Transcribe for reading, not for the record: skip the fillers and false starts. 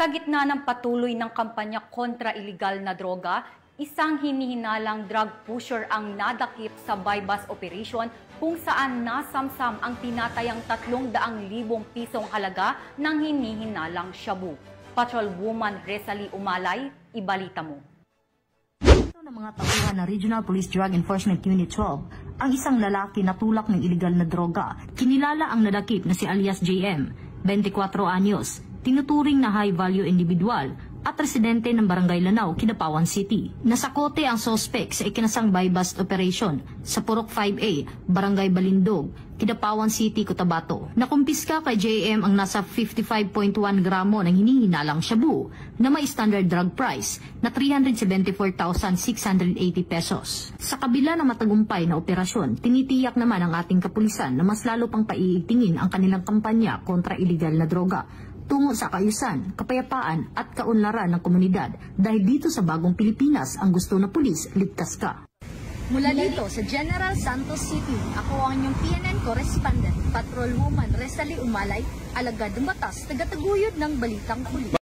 Sa gitna ng patuloy ng kampanya kontra iligal na droga, isang hinihinalang drug pusher ang nadakip sa bypass operation kung saan nasamsam ang tinatayang 300,000 pisong halaga ng hinihinalang shabu. Patrolwoman Resali Umalay, ibalita mo. Ito ng mga tauhan ng Regional Police Drug Enforcement Unit 12, ang isang lalaki na tulak ng iligal na droga. Kinilala ang nadakip na si alias JM, 24 anyos, tinuturing na high-value individual at residente ng Barangay Lanao, Kidapawan City. Nasakote ang sospek sa ikinasang buy-bust operation sa Purok 5A, Barangay Balindog, Kidapawan City, Cotabato. Nakumpiska kay JM ang nasa 55.1 gramo ng hinihinalang shabu na may standard drug price na 374,680 pesos. Sa kabila ng matagumpay na operasyon, tinitiyak naman ang ating kapulisan na mas lalo pang paiigtingin ang kanilang kampanya kontra iligal na droga tungo sa kaayusan, kapayapaan at kaunlaran ng komunidad dahil dito sa bagong Pilipinas ang gusto na pulis, ligtas ka. Mula dito sa General Santos City, ako ang inyong PNN correspondent, Patrolwoman Resali Umalay, alagad ng batas, tagataguyod ng balitang pulis.